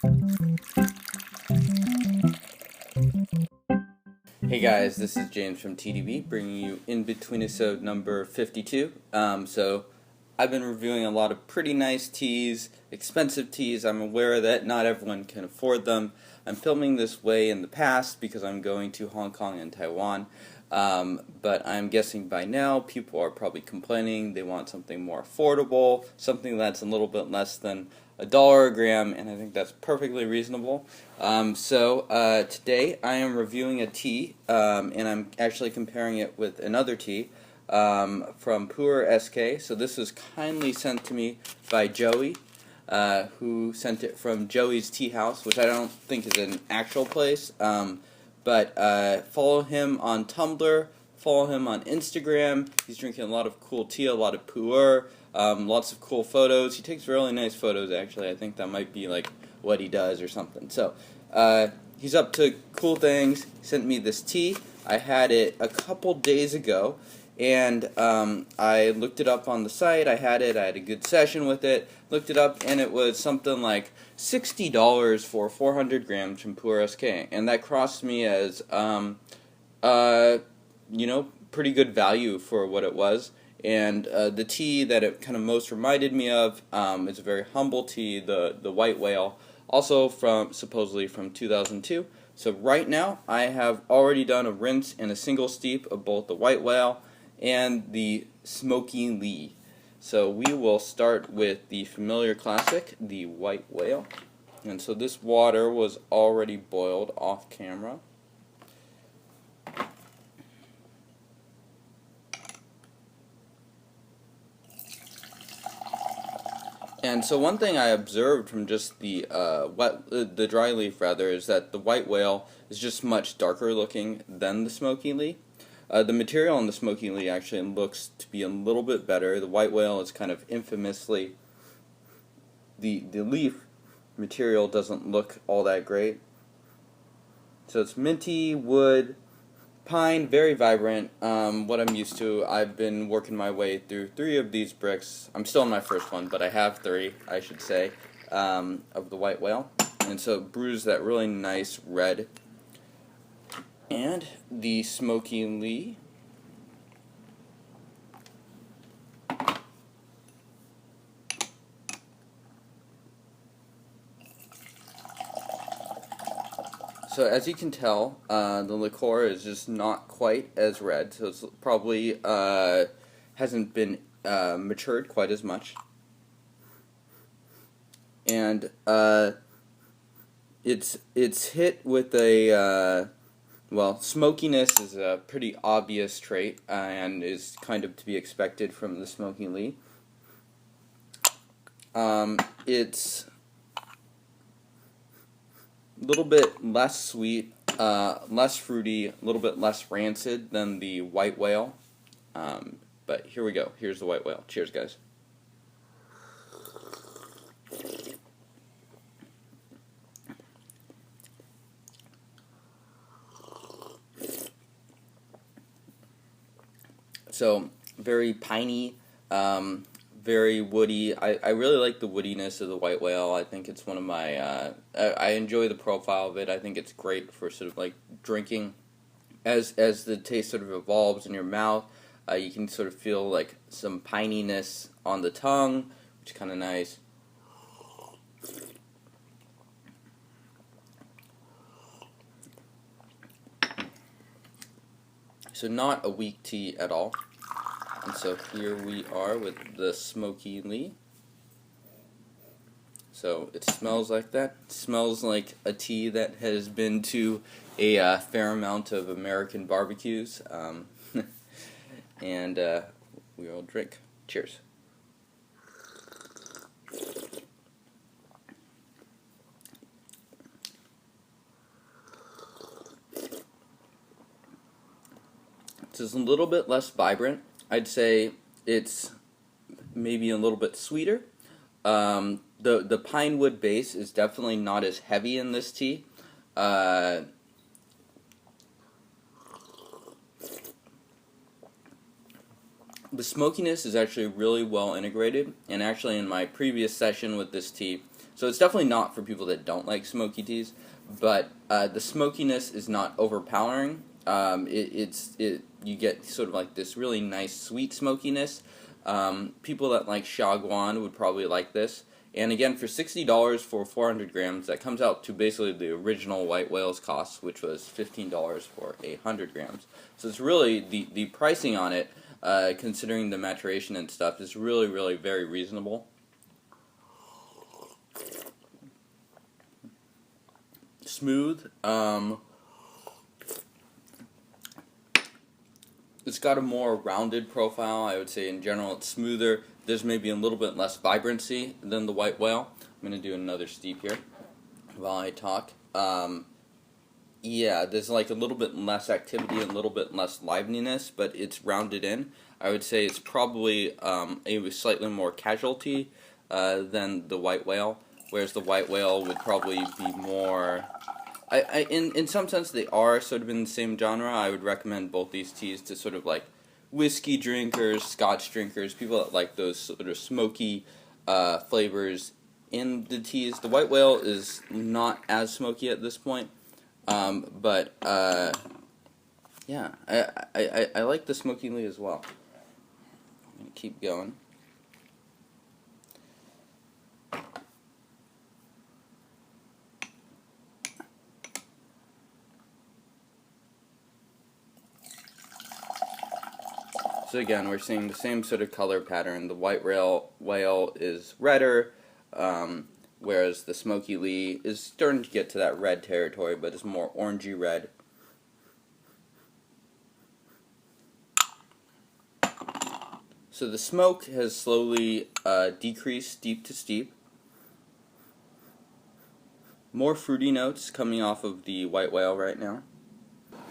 Hey guys, this is James from TeaDB bringing you InBetweenIsode number 52. So I've been reviewing a lot of pretty nice teas, expensive teas. I'm aware that not everyone can afford them. I'm filming this way in the past because I'm going to Hong Kong and Taiwan. But I'm guessing by now people are probably complaining they want something more affordable, something that's a little bit less than $1 a gram, and I think that's perfectly reasonable. Today I am reviewing a tea, and I'm actually comparing it with another tea from Pu-erh.sk. So this was kindly sent to me by Joey, who sent it from Joey's Tea House, which I don't think is an actual place. But follow him on Tumblr, follow him on Instagram. He's drinking a lot of cool tea, a lot of Pu-erh, lots of cool photos. He takes really nice photos, actually. I think that might be like what he does or something. So he's up to cool things. He sent me this tea. I had it a couple days ago, and I looked it up on the site. I had a good session with it, looked it up, and it was something like $60 for 400 grams from Pu-erh.sk, and that crossed me as pretty good value for what it was. And the tea that it kind of most reminded me of is a very humble tea, the White Whale, also supposedly from 2002. So right now I have already done a rinse and a single steep of both the White Whale and the Smoky. So we will start with the familiar classic, the White Whale. And so this water was already boiled off camera. And so one thing I observed from just the dry leaf rather, is that the White Whale is just much darker looking than the Smoky. The material on the Smoky actually looks to be a little bit better. The White Whale is kind of infamously, the leaf material doesn't look all that great. So it's minty, wood, pine, very vibrant. What I'm used to. I've been working my way through 3 of these bricks. I'm still on my first one, but I have 3, I should say, of the White Whale. And so it brews that really nice red. And the Smoky. So as you can tell, the liqueur is just not quite as red, so it's probably hasn't been matured quite as much. And it's hit with a smokiness is a pretty obvious trait and is kind of to be expected from the Smoky. It's a little bit less sweet, less fruity, a little bit less rancid than the White Whale. But here we go. Here's the White Whale. Cheers, guys. So, very piney, very woody. I really like the woodiness of the White Whale. I think it's one of my, I enjoy the profile of it. I think it's great for sort of like drinking. As the taste sort of evolves in your mouth, you can sort of feel like some pininess on the tongue, which is kind of nice. So not a weak tea at all. And so here we are with the Smoky. So it smells like that. It smells like a tea that has been to a fair amount of American barbecues. And we will drink. Cheers. It's just a little bit less vibrant. I'd say it's maybe a little bit sweeter. The pine wood base is definitely not as heavy in this tea. The smokiness is actually really well integrated, and actually in my previous session with this tea, So it's definitely not for people that don't like smoky teas, but the smokiness is not overpowering. You get sort of like this really nice sweet smokiness. People that like Shagwan would probably like this. And again, for $60 for 400 grams, that comes out to basically the original white whale's cost, which was $15 for 100 grams. So it's really, the pricing on it, considering the maturation and stuff, is really, really very reasonable. Smooth. It's got a more rounded profile. I would say in general it's smoother. There's maybe a little bit less vibrancy than the white whale. I'm going to do another steep here while I talk. Yeah, there's like a little bit less activity and a little bit less liveliness, but it's rounded in. I would say it's probably a slightly more casualty than the white whale, whereas the white whale would probably be more... in some sense they are sort of in the same genre. I would recommend both these teas to sort of like whiskey drinkers, scotch drinkers, people that like those sort of smoky flavors in the teas. The white whale is not as smoky at this point, but yeah, I like the Smoky Lee as well. I'm gonna keep going. So again, we're seeing the same sort of color pattern. The white whale is redder, whereas the Smoky Lee is starting to get to that red territory, but is more orangey red. So the smoke has slowly decreased steep to steep. More fruity notes coming off of the white whale right now.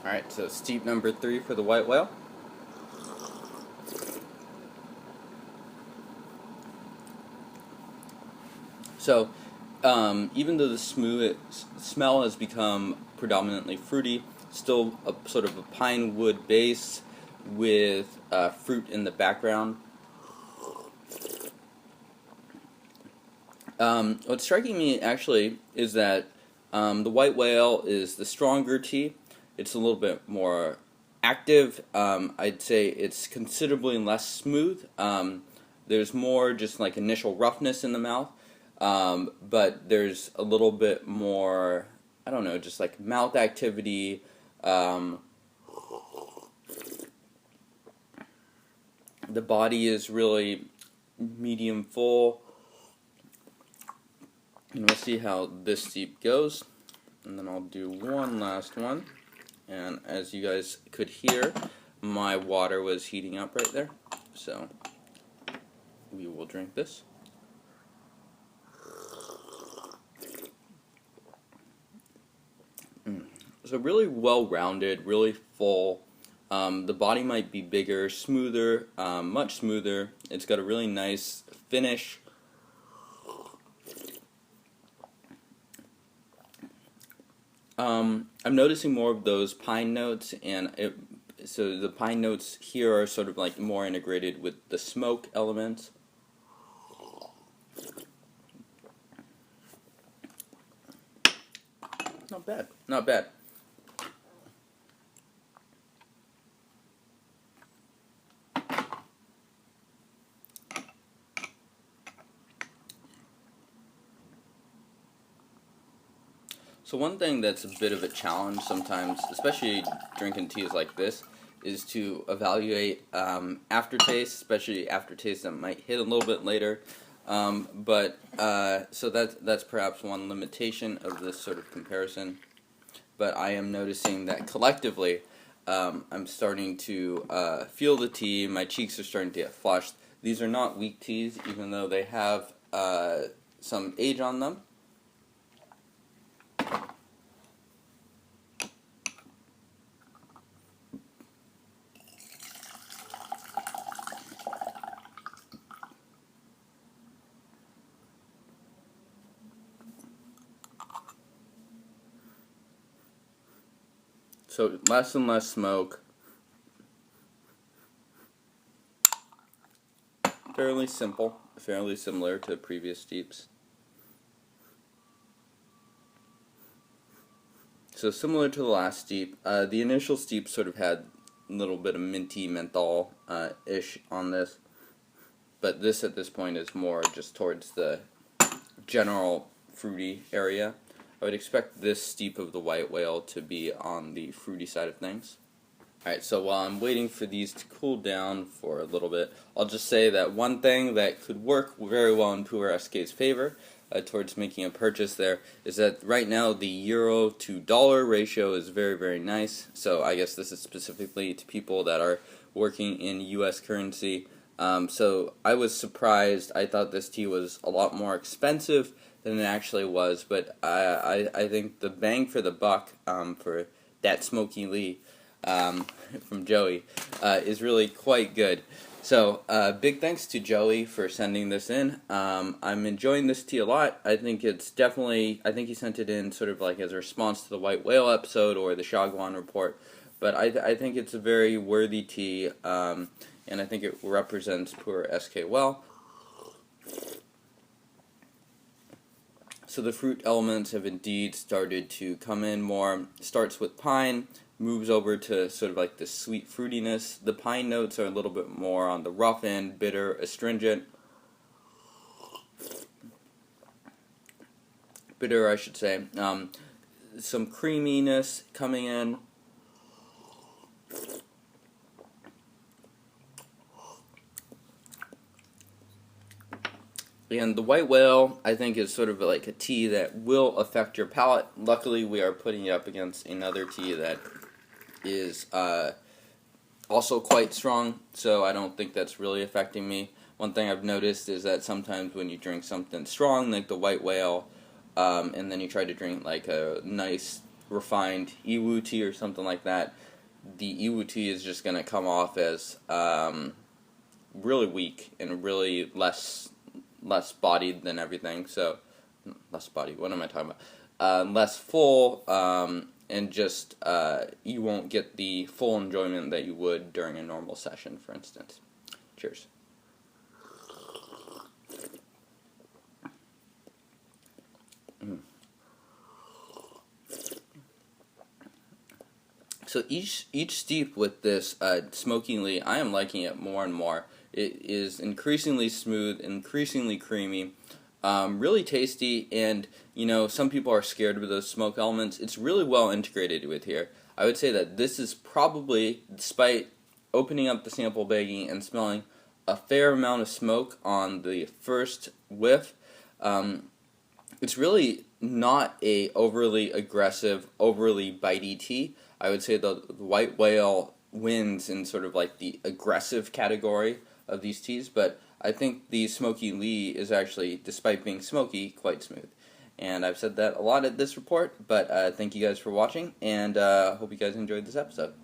Alright, so steep number 3 for the white whale. So, even though the smell has become predominantly fruity, still a sort of a pine wood base with fruit in the background. What's striking me actually is that the white whale is the stronger tea. It's a little bit more active. I'd say it's considerably less smooth. There's more just like initial roughness in the mouth. But there's a little bit more, I don't know, just like mouth activity. The body is really medium full. And we'll see how this steep goes. And then I'll do one last one. And as you guys could hear, my water was heating up right there. So we will drink this. So really well-rounded, really full. The body might be bigger, smoother, much smoother. It's got a really nice finish. I'm noticing more of those pine notes, and so the pine notes here are sort of like more integrated with the smoke elements. Not bad, not bad. So one thing that's a bit of a challenge sometimes, especially drinking teas like this, is to evaluate aftertaste, especially aftertaste that might hit a little bit later. So that's perhaps one limitation of this sort of comparison. But I am noticing that collectively, I'm starting to feel the tea. My cheeks are starting to get flushed. These are not weak teas, even though they have some age on them. So less and less smoke. Fairly simple, fairly similar to previous steeps. So similar to the last steep, the initial steep sort of had a little bit of minty menthol-ish on this, but this at this point is more just towards the general fruity area. I would expect this steep of the white whale to be on the fruity side of things. Alright, so while I'm waiting for these to cool down for a little bit, I'll just say that one thing that could work very well in Pu-erh.sk's favor towards making a purchase there is that right now the euro to dollar ratio is very, very nice. So I guess this is specifically to people that are working in US currency. So I was surprised. I thought this tea was a lot more expensive than it actually was, but I think the bang for the buck for that Smoky Lee from Joey is really quite good. So big thanks to Joey for sending this in. I'm enjoying this tea a lot. I think it's definitely, I think he sent it in sort of like as a response to the White Whale episode or the Shagwan report, but I think it's a very worthy tea, and I think it represents Pu-erh.sk well. So the fruit elements have indeed started to come in more. Starts with pine, moves over to sort of like the sweet fruitiness. The pine notes are a little bit more on the rough end, bitter, astringent. Bitter, I should say. Some creaminess coming in. And the White Whale, I think, is sort of like a tea that will affect your palate. Luckily, we are putting it up against another tea that is also quite strong, so I don't think that's really affecting me. One thing I've noticed is that sometimes when you drink something strong, like the White Whale, and then you try to drink like a nice, refined Iwu tea or something like that, the Iwu tea is just going to come off as really weak and really less bodied than everything. So less bodied, what am I talking about? Less full, and just you won't get the full enjoyment that you would during a normal session, for instance. Cheers. So each steep with this Smoky Lee, I am liking it more and more. It is increasingly smooth, increasingly creamy, really tasty, and you know, some people are scared of those smoke elements. It's really well integrated with here. I would say that this is probably, despite opening up the sample baggie and smelling a fair amount of smoke on the first whiff, it's really not a overly aggressive, overly bitey tea. I would say the White Whale wins in sort of like the aggressive category of these teas, but I think the Smoky Lee is actually, despite being smoky, quite smooth. And I've said that a lot at this report, but thank you guys for watching, and hope you guys enjoyed this episode.